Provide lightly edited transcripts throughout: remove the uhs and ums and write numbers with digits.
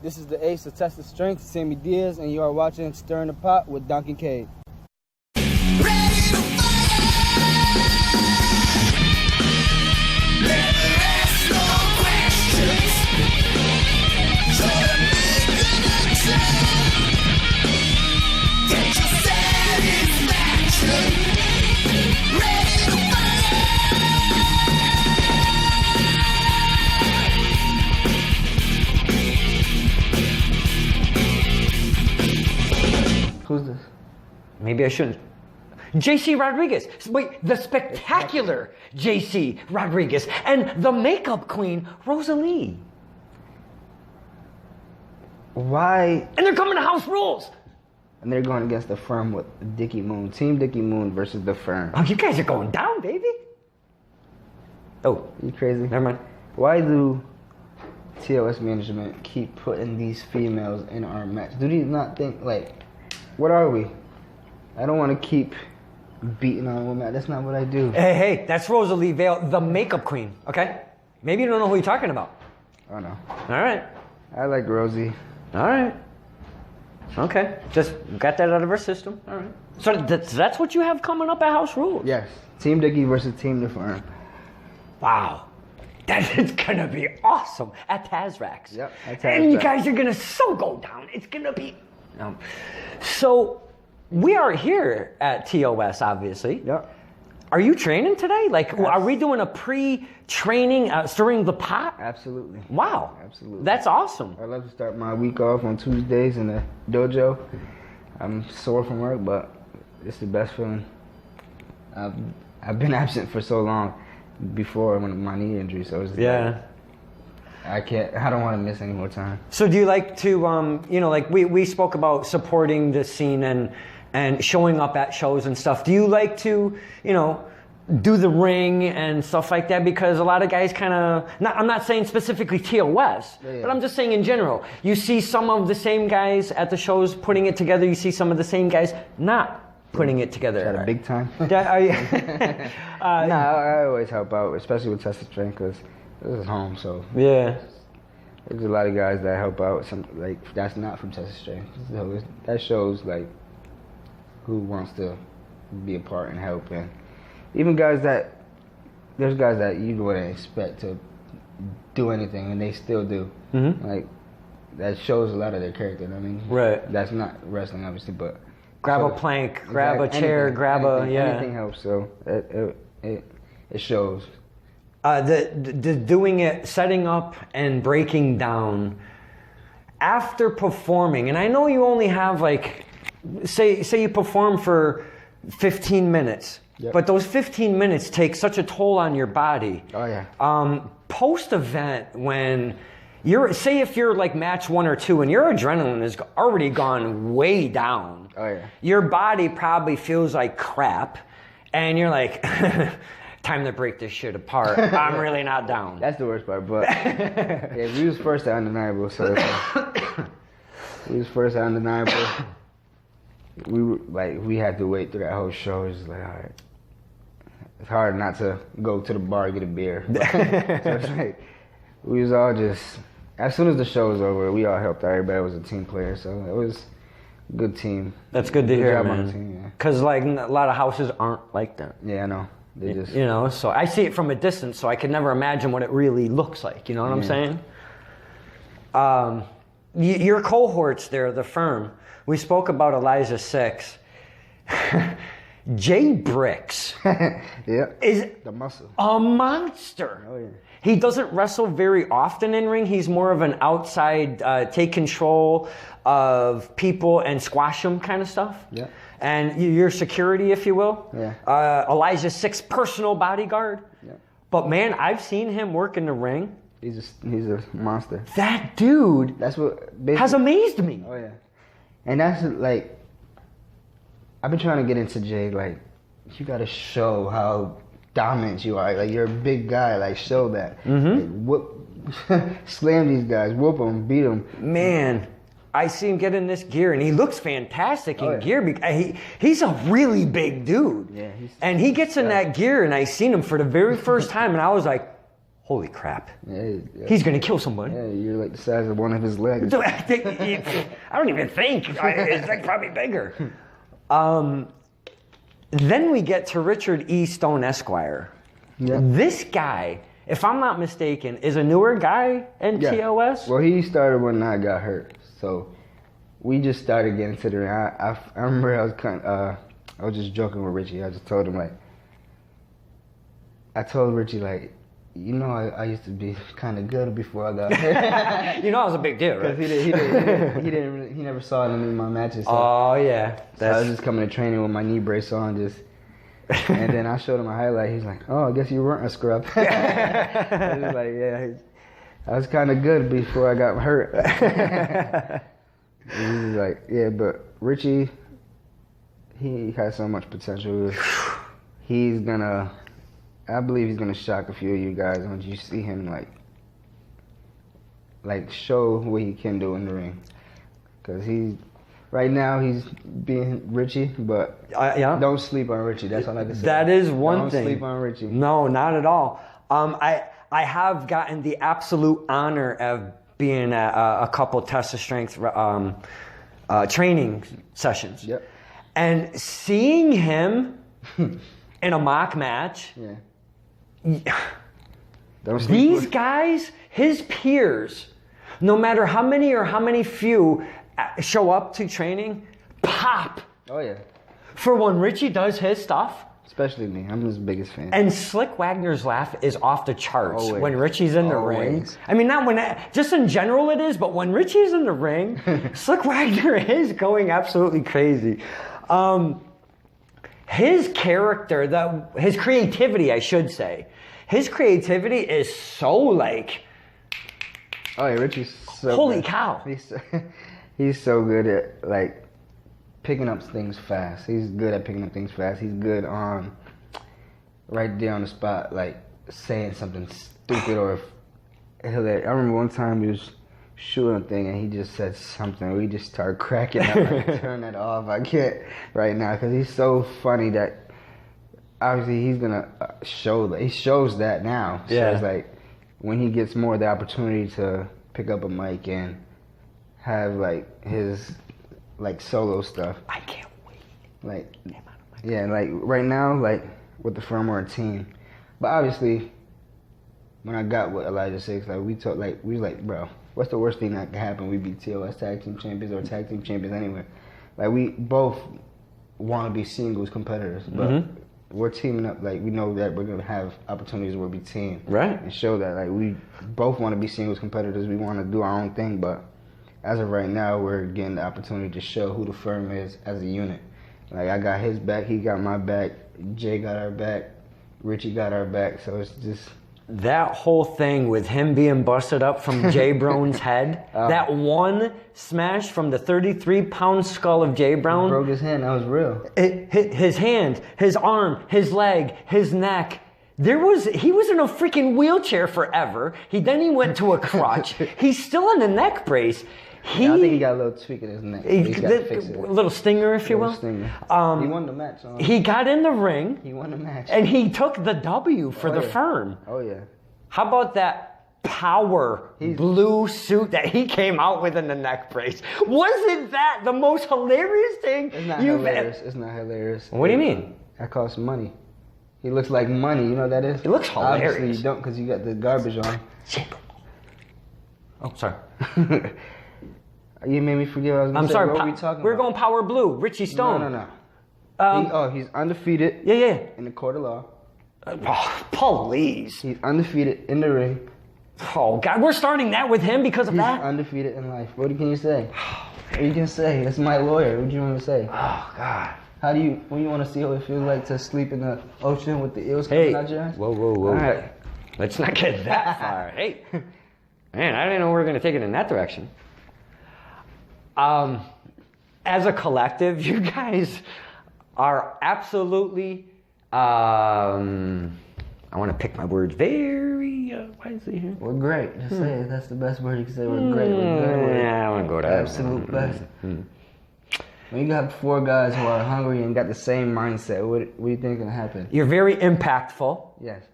This is the ace of tested strength, Sammy Diaz, and you are watching Stirring the Pot with Donkey Cade. Who's this? Maybe I shouldn't. JC Rodriguez. Wait, the spectacular JC Rodriguez. And the makeup queen, Rosalie. Why? And they're coming to House Rules. And they're going against the Firm with Dickie Moon. Team Dickie Moon versus the Firm. Oh, you guys are going down, baby. Oh, You crazy? never mind. Why do TOS management keep putting these females in our match? Do they not think, like, what are we? I don't want to keep beating on a woman. That's not what I do. Hey, that's Rosalie Vale, the makeup queen, okay? Maybe you don't know who you're talking about. Oh, no. All right. I like Rosie. All right. Okay. Just got that out of our system. All right. So that's what you have coming up at House Rules? Yes. Team Dickie versus Team the Firm. Wow. That is going to be awesome at Tazrax. Yep, at And you Tazrax. guys are going to so go down. It's going to be... So, we are here at TOS, obviously. Yep. Are you training today? Like, are we doing a pre-training, stirring the pot? Absolutely. Wow. Absolutely. That's awesome. I love to start my week off on Tuesdays in the dojo. I'm sore from work, but it's the best feeling. I've been absent for so long before my knee injury, so it's Yeah. like, I don't want to miss any more time. So do you like to, like we spoke about supporting the scene and showing up at shows and stuff. Do you like to, do the ring and stuff like that? Because a lot of guys kind of, I'm not saying specifically TOS, but I'm just saying in general. You see some of the same guys at the shows putting it together. You see some of the same guys not putting it together. At a big time? Are you, I always help out, especially with Tested Strength, because this is home, so. Yeah. There's a lot of guys that help out, that's not from Tested Strength. So that shows, like, who wants to be a part and help. And even there's guys that you wouldn't expect to do anything, and they still do. Mm-hmm. Like, that shows a lot of their character. I mean, Right. That's not wrestling, obviously, but. Grab a plank, grab a chair, Anything helps, so it shows. The doing it, setting up and breaking down after performing, and I know you only have like, say you perform for 15 minutes, Yep. but those 15 minutes take such a toll on your body. Oh, yeah. Post-event, when say if you're like match 1 or 2 and your adrenaline has already gone way down, Oh, yeah. your body probably feels like crap, and you're like, time to break this shit apart. I'm really not down. That's the worst part, but yeah, we was first at Undeniable, so we was first at Undeniable. We had to wait through that whole show. It's like, all right, it's hard not to go to the bar and get a beer. So it's like we was all just, as soon as the show was over, we all helped out. Everybody was a team player, so it was a good team. That's good to hear, job on man. the team, yeah. Because like a lot of houses aren't like that. Yeah, I know. They just, So I see it from a distance, so I can never imagine what it really looks like. You know what I'm saying? Your cohorts there, the Firm. We spoke about Elijah 6. Jay Bricks yeah, is the muscle. a monster. Oh, yeah. He doesn't wrestle very often in ring. He's more of an outside, take control of people and squash them kind of stuff. Yeah. And your security, if you will. Yeah. Elijah 6 personal bodyguard. Yeah. But man, I've seen him work in the ring. He's a monster. That dude That's what has amazed me. Oh yeah, and that's like, I've been trying to get into Jay. Like, you gotta show how dominant you are. Like, you're a big guy. Like, show that. Mm-hmm. Like, slam these guys, whoop them, beat them. Man, I see him get in this gear, and he looks fantastic in Oh, yeah. gear. He's a really big dude. Yeah, and he gets in that gear, and I seen him for the very first time, and I was like, holy crap. Yeah. He's going to kill somebody. Yeah, you're like the size of one of his legs. I don't even think. It's like probably bigger. Then we get to Richard E. Stone Esquire. Yeah. This guy, if I'm not mistaken, is a newer guy in TOS? Well, he started when I got hurt. So we just started getting to the ring. I remember I was just joking with Richie. I just told him, like, I told Richie, like, you know, I used to be kind of good before I got hurt. You know I was a big deal, right? Because he never saw it in any of my matches. So, oh, yeah. So I was just coming to training with my knee brace on, and then I showed him a highlight. He's like, oh, I guess you weren't a scrub. I was like, yeah, I was kind of good before I got hurt. And he was like, yeah, but Richie, he has so much potential. I believe he's gonna shock a few of you guys once you see him like show what he can do in the ring. Cause right now he's being Richie, but don't sleep on Richie. That's all I can say. That is one thing. Don't sleep on Richie. No, not at all. I have gotten the absolute honor of being at a couple test of strength training sessions. Yep. And seeing him in a mock match. Yeah. These guys, his peers, no matter how many or how many few show up to training, pop. Oh yeah. For when Richie does his stuff. Especially me. I'm his biggest fan. And Slick Wagner's laugh is off the charts Always. when Richie's in the ring. I mean, not when, just in general it is, but when Richie's in the ring, Slick Wagner is going absolutely crazy. His character, his creativity, I should say, his creativity is so like. Oh yeah, Richie's so holy good. Cow. He's so good at like picking up things fast. He's good at picking up things fast. He's good on right there on the spot, like saying something stupid or hilarious. I remember one time he was shooting a thing and he just said something. We just started cracking up. Like, turn that off. I can't right now because he's so funny that obviously he's gonna show that. He shows that now. So it's like when he gets more of the opportunity to pick up a mic and have like his like solo stuff. I can't wait. Like yeah, like right now, like with the firm we're a team. But obviously when I got with Elijah Six, like we was like, bro, what's the worst thing that could happen? We be TOS tag team champions or tag team champions anyway. Like we both want to be singles competitors, but we're teaming up. Like we know that we're gonna have opportunities where we team, right, and show that like we both want to be singles competitors. We want to do our own thing, but as of right now, we're getting the opportunity to show who the firm is as a unit. Like I got his back, he got my back, Jay got our back, Richie got our back. So it's just. That whole thing with him being busted up from Jay Brown's head, that one smash from the 33-pound skull of Jay Brown. Broke his hand, that was real. His hand, his arm, his leg, his neck. He was in a freaking wheelchair forever. He went to a crutch. He's still in a neck brace. I think he got a little tweak in his neck. He's got to fix it. A little stinger, if you will. Stinger. He won the match. He got in the ring. He won the match. And he took the W for the firm. Oh, yeah. How about that power blue suit that he came out with in the neck brace? Wasn't that the most hilarious thing It's not hilarious. It's not hilarious. What do you mean? That costs money. He looks like money. You know what that is? It looks hilarious. Obviously you don't because you got the garbage on. Oh, sorry. You made me forget what I was going to say. I'm sorry. What were we talking about? We're going power blue. Richie Stone. No. He's undefeated. Yeah. In the court of law. Please. He's undefeated in the ring. Oh, God. We're starting that with him because of that? He's undefeated in life. What can you say? What you can say? That's my lawyer. What do you want to say? Oh, God. When you want to see how it feels like to sleep in the ocean with the eels coming out your eyes? Whoa. All right. Let's not get that far. Hey. Man, I didn't know we were going to take it in that direction. As a collective, you guys are absolutely, I want to pick my words very wisely here. We're great. Just say it. That's the best word you can say. We're great. We're good. Yeah, I want to go to absolute best. When you have four guys who are hungry and got the same mindset, what do you think is going to happen? You're very impactful. Yes.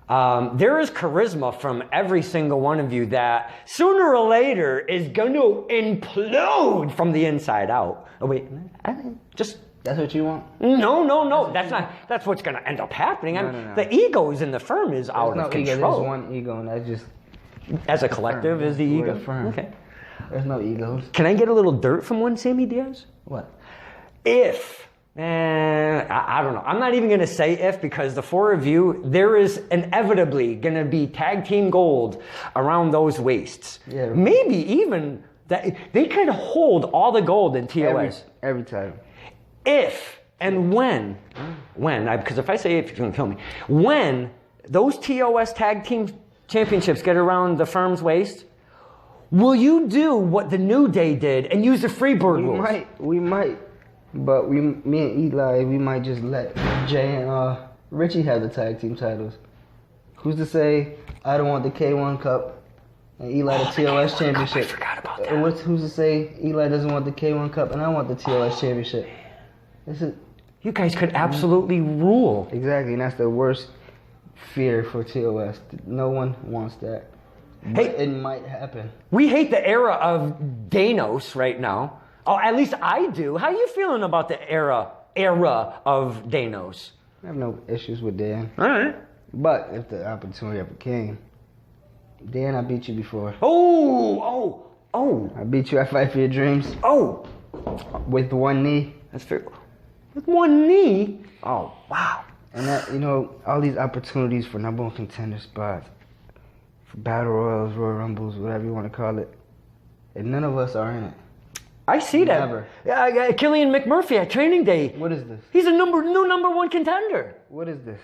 There is charisma from every single one of you that sooner or later is going to implode from the inside out. Oh wait, That's what you want? No. That's what's going to end up happening. No. The egos in the firm is out of control. There's one ego, and that's just... As a collective is the ego? Okay. There's no egos. Can I get a little dirt from one Sammy Diaz? What? If, I don't know. I'm not even going to say if, because the four of you, there is inevitably going to be tag team gold around those waists. Yeah. Maybe even that they could hold all the gold in TOS. Every time. If and when, because if I say if, you're going to kill me. When those TOS tag team championships get around the firm's waist, will you do what the New Day did and use the Freebird rules? We might. But me and Eli, we might just let Jay and Richie have the tag team titles. Who's to say I don't want the K1 Cup and Eli the TOS Championship? I forgot about that. Who's to say Eli doesn't want the K1 Cup and I want the TOS Championship? You guys could absolutely rule. Exactly, and that's the worst fear for TOS. No one wants that. But it might happen. We hate the era of Danos right now. Oh, at least I do. How are you feeling about the era of Danos? I have no issues with Dan. All right. But if the opportunity ever came, Dan, I beat you before. Oh. I beat you at Fight for Your Dreams. Oh. With one knee. That's fair. With one knee? Oh, wow. And that, all these opportunities for number one contender spots, for battle royals, Royal Rumbles, whatever you want to call it, and none of us are in it. I see that. Never. Yeah, Killian McMurphy at Training Day. What is this? He's a new number one contender. What is this?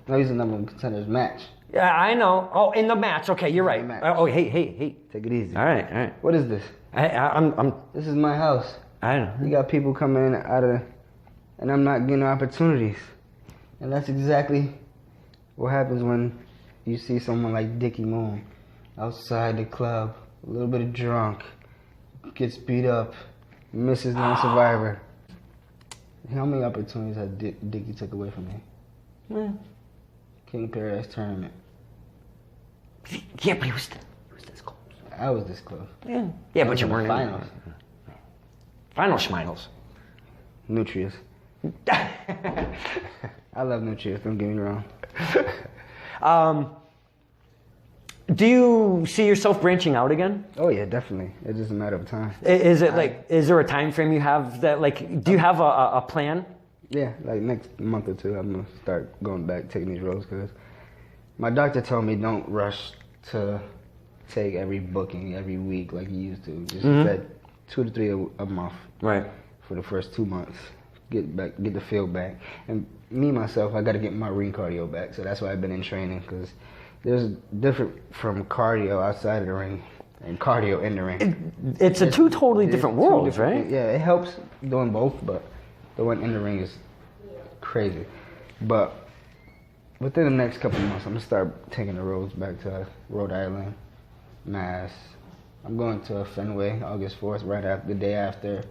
No, he's a number one contender's match. Yeah, I know. Oh, in the match. Okay, you're right. Hey. Take it easy. All right. What is this? I'm. This is my house. I know. You got people coming in out of, and I'm not getting opportunities. And that's exactly what happens when you see someone like Dickie Moon outside the club, a little bit drunk, gets beat up, misses non-survivor. How many opportunities has Dickie took away from me? Yeah. King Paradise tournament. Yeah, but he was this close. I was this close. Yeah, but you weren't in finals. Final schminals. Nutrius. I love Nutrius, don't get me wrong. Do you see yourself branching out again? Oh yeah, definitely. It's just a matter of time. Is there a time frame you have that, do you have a plan? Yeah, like next month or two, I'm gonna start going back, taking these roles, because my doctor told me don't rush to take every booking every week like you used to. Just said 2 to 3 a month. Right. For the first 2 months, get the feel back. And me myself, I got to get my ring cardio back. So that's why I've been in training, because there's different from cardio outside of the ring and cardio in the ring. It's two totally different worlds, right? Yeah, it helps doing both, but the one in the ring is crazy. But within the next couple of months, I'm gonna start taking the roads back to Rhode Island, Mass. I'm going to Fenway August 4th, right after the day after.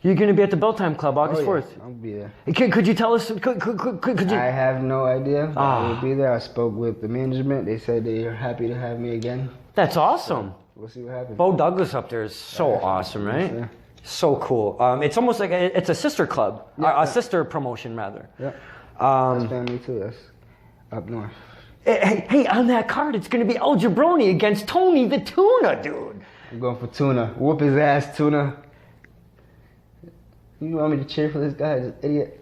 You're going to be at the Belltime Club August 4th. I'll be there. Could you tell us? Could you? I have no idea. I will be there. I spoke with the management. They said they are happy to have me again. That's awesome. So we'll see what happens. Bo Douglas up there is so awesome, right? Yeah. So cool. It's almost like it's a sister club, a sister promotion rather. Yeah. That's family too. That's up north. Hey, on that card, it's going to be El Jabroni against Tony the Tuna, dude. I'm going for Tuna. Whoop his ass, Tuna. You want me to cheer for this guy, this idiot?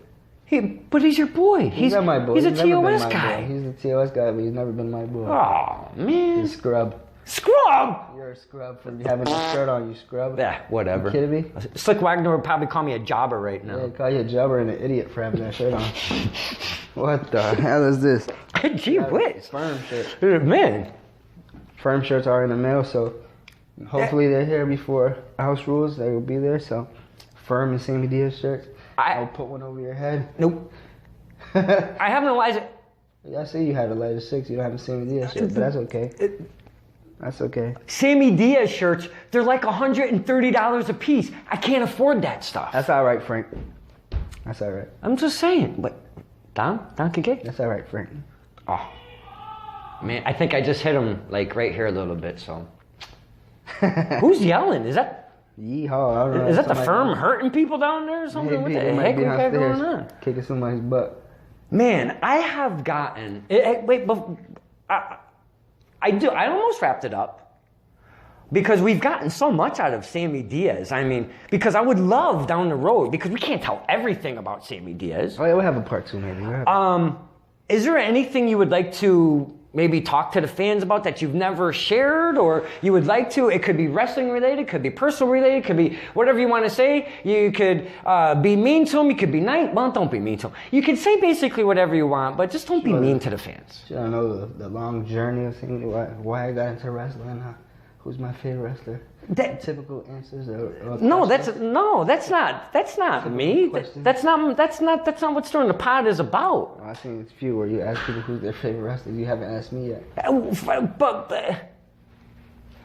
But he's your boy. He's not my boy. He's a never been TOS my guy. boy. He's a TOS guy, but he's never been my boy. Oh, man. You scrub. Scrub? You're a scrub for having a shirt on, you scrub. Yeah, whatever. You kidding me? Slick Wagner would probably call me a jobber right now. Yeah, call you a jobber and an idiot for having that shirt on. What the hell is this? Gee whiz. Firm shirt. Man. Firm shirts are in the mail, so hopefully they're here before House Rules. They will be there, so Firm and Sammy Diaz shirts. I'll put one over your head. Nope. I haven't realized it. Yeah, I see you have a lighter 6. You don't have a Sammy Diaz shirt, but that's okay. That's okay. Sammy Diaz shirts, they're like $130 a piece. I can't afford that stuff. That's all right, Frank. That's all right. I'm just saying. But Don Kike? That's all right, Frank. Oh. Man, I think I just hit him like right here a little bit. So, who's yelling? Is that Yeehaw! I don't know. is that the firm hurting people down there or something? What the heck we got going on? Kicking somebody's butt. Man, I have gotten. Wait, but I almost wrapped it up. Because we've gotten so much out of Sammy Diaz. I mean, because I would love down the road, because we can't tell everything about Sammy Diaz. Oh yeah, we'll have a part 2 maybe. Is there anything you would like to maybe talk to the fans about that you've never shared, or you would like to? It could be wrestling related, could be personal related, could be whatever you want to say. You could be mean to them, you could be nice. Well, don't be mean to them. You can say basically whatever you want, but just don't be mean to the fans. I don't know the long journey of Sammy, why I got into wrestling. Who's my favorite wrestler? Typical answers. That's not me. That's not what Stirring the Pot is about. I've seen a few where you ask people who's their favorite wrestler. You haven't asked me yet. But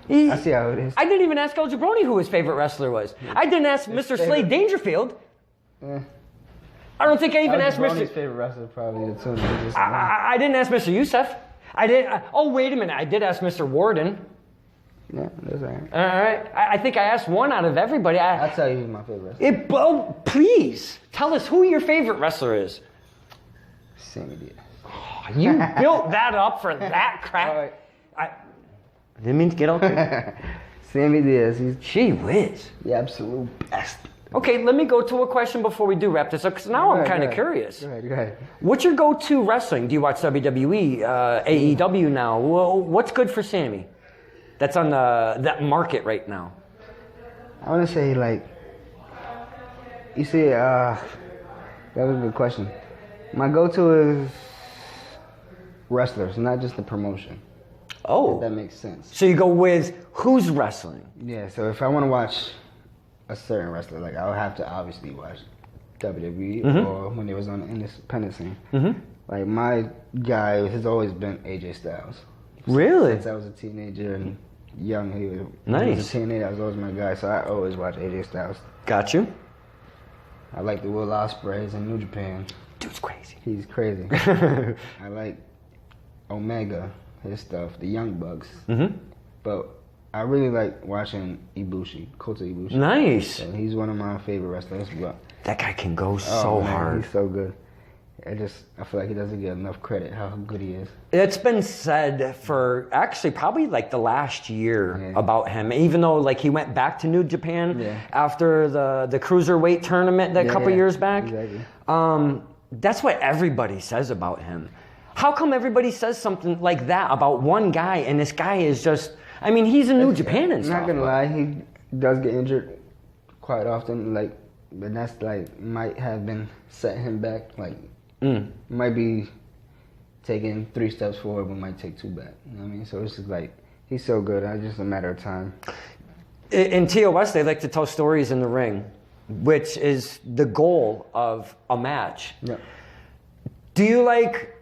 I see how it is. I didn't even ask El Jabroni who his favorite wrestler was. I didn't ask Mr. Slade Dangerfield. Yeah. I don't think I even asked Mr. His favorite wrestler probably the two. I didn't ask Mr. Youssef. I didn't. Oh wait a minute. I did ask Mr. Warden. Yeah, that's all right. All right. I think I asked one out of everybody. I'll tell you who's my favorite wrestler. Please, tell us who your favorite wrestler is. Sammy Diaz. Oh, you built that up for that crap. Right. I didn't mean to get all crazy. Sammy Diaz, he's Gee whiz. the absolute best. Okay, let me go to a question before we do wrap this up, because now I'm kind of curious. Go ahead. What's your go-to wrestling? Do you watch WWE, AEW now? Well, what's good for Sammy? That's on that market right now. I want to say, like, you see, that was a good question. My go-to is wrestlers, not just the promotion. Oh. If that makes sense. So you go with who's wrestling? Yeah, so if I want to watch a certain wrestler, like, I'll have to obviously watch WWE or when it was on the independent scene. Mm-hmm. Like, my guy has always been AJ Styles. Really? Since I was a teenager and young, he was a teenager. I was always my guy, so I always watch AJ Styles. Got you. I like the Will Ospreays in New Japan. Dude's crazy. He's crazy. I like Omega, his stuff, the Young Bucks. Mm-hmm. But I really like watching Ibushi, Kota Ibushi. Nice. So he's one of my favorite wrestlers. But that guy can go so hard. He's so good. I feel like he doesn't get enough credit how good he is. It's been said for actually probably like the last year about him, even though like he went back to New Japan after the cruiserweight tournament that couple years back. Exactly. That's what everybody says about him. How come everybody says something like that about one guy and this guy is just, I mean, he's in New Japan and stuff. I'm not gonna lie, he does get injured quite often, like, but that's like, might have been setting him back, like, might be taking 3 steps forward, but might take 2 back. You know what I mean? So it's just like, he's so good. It's just a matter of time. In TOS, they like to tell stories in the ring, which is the goal of a match. Yeah. Do you like,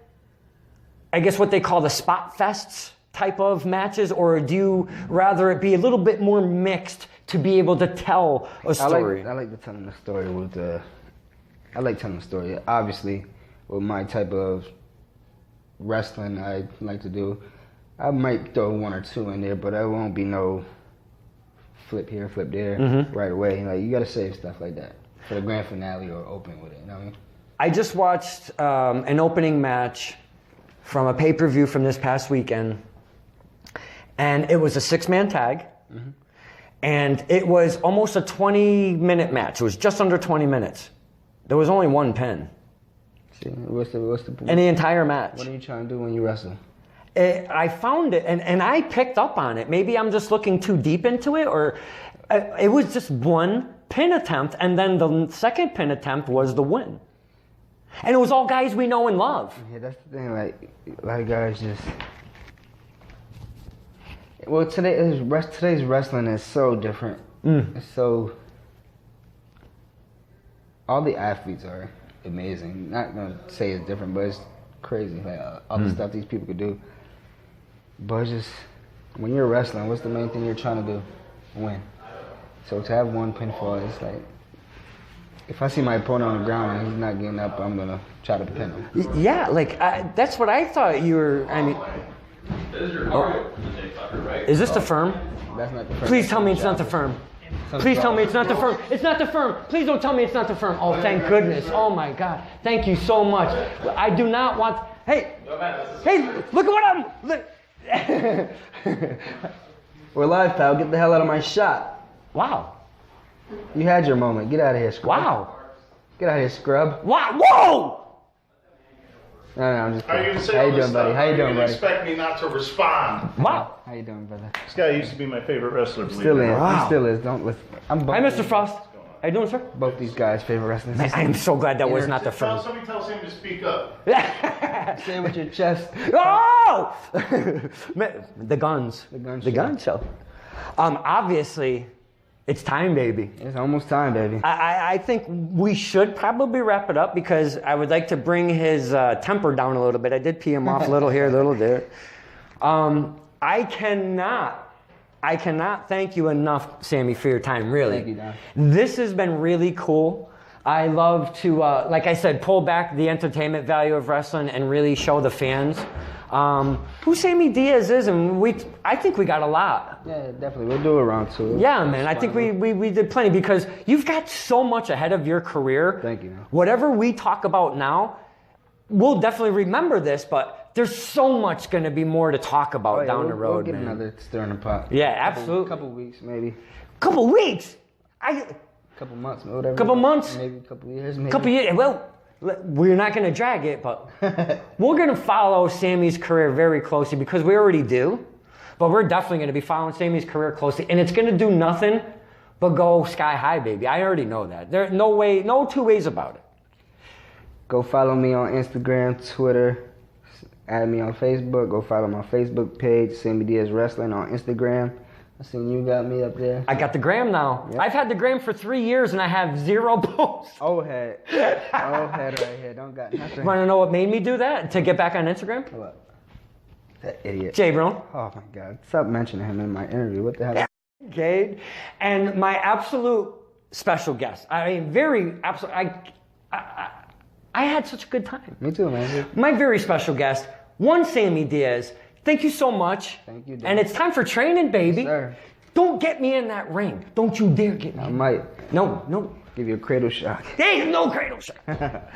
I guess, what they call the spot fests type of matches, or do you rather it be a little bit more mixed to be able to tell a story? I like telling the story I like telling the story. Obviously, with my type of wrestling I like to do, I might throw 1 or 2 in there, but I won't be no flip here, flip there right away. Like, you got to save stuff like that for the grand finale or open with it. You know what I mean? I just watched an opening match from a pay-per-view from this past weekend, and it was a 6-man tag, and it was almost a 20-minute match. It was just under 20 minutes. There was only 1 pin. See, what's the in the entire match. What are you trying to do when you wrestle? I found it, and I picked up on it. Maybe I'm just looking too deep into it, or it was just 1 pin attempt, and then the second pin attempt was the win. And it was all guys we know and love. Yeah, that's the thing. Like, a lot of guys just. Well, today's wrestling is so different. It's so. All the athletes are amazing. Not gonna say it's different, but it's crazy. Like all the stuff these people could do. But it's just when you're wrestling, what's the main thing you're trying to do? Win. So to have 1 pinfall, it's like. If I see my opponent on the ground and he's not getting up, I'm gonna try to pin him. Yeah, like that's what I thought you were. I mean, This is your Mario for the day fucker, right? Is this the firm? That's not the firm. Please tell me it's not the firm. Please tell me it's not the firm. It's not the firm. Please don't tell me it's not the firm. Oh, thank goodness. Oh my God. Thank you so much. I do not want. Hey, look at what I'm. Look. We're live, pal. Get the hell out of my shot. Wow. You had your moment. Get out of here, scrub. Wow. Get out of here, scrub. Wow. Whoa. No, I'm just How kidding. you gonna say How all you this doing, buddy? stuff? How you How doing, gonna buddy? expect me not to respond? Wow. How you doing, brother? This guy used to be my favorite wrestler. believe Still it is. or not. Wow. He still is. Don't listen. I'm both. Hi, Mr. Frost. How you doing, sir? Both these guys' favorite wrestlers. Man, I'm so glad that was not the firm. Somebody tells him to speak up. Say it with your chest. Oh! Man, the guns. The gun The show. gun show. Obviously, it's time, baby. It's almost time, baby. I think we should probably wrap it up because I would like to bring his temper down a little bit. I did pee him off a little here, a little there. I cannot thank you enough, Sammy, for your time, really. Thank you, Don. This has been really cool. I love to, like I said, pull back the entertainment value of wrestling and really show the fans who Sammy Diaz is, and I think we got a lot. Yeah, definitely. We'll do a round two. Yeah, man, I think we did plenty because you've got so much ahead of your career. Thank you, man. Whatever we talk about now, we'll definitely remember this, but there's so much going to be more to talk about Oh, yeah, down the road, We'll get man. another stir in the pot. Yeah, absolutely. Couple weeks, maybe. Couple weeks. Couple months, whatever. Couple months? Maybe a couple years, maybe. Couple years. Well, we're not going to drag it, but we're going to follow Sammy's career very closely because we already do. But we're definitely going to be following Sammy's career closely, and it's going to do nothing but go sky high, baby. I already know that. There's no two ways about it. Go follow me on Instagram, Twitter. Add me on Facebook. Go follow my Facebook page, Sammy Diaz Wrestling on Instagram. I seen you got me up there. I got the gram now. Yep. I've had the gram for 3 years, and I have 0 posts. Old head. Old head right here. Don't got nothing. Want to know what made me do that? To get back on Instagram? What? That idiot. Jay Brown. Oh my God. Stop mentioning him in my interview. What the hell? Gade. And my absolute special guest. I mean, very absolute. I had such a good time. Me too, man. My very special guest, one Sammy Diaz. Thank you so much. Thank you, Dan. And it's time for training, baby. Yes, sir. Don't get me in that ring. Don't you dare get me. I might No. give you a cradle shot. Hey, no cradle shot.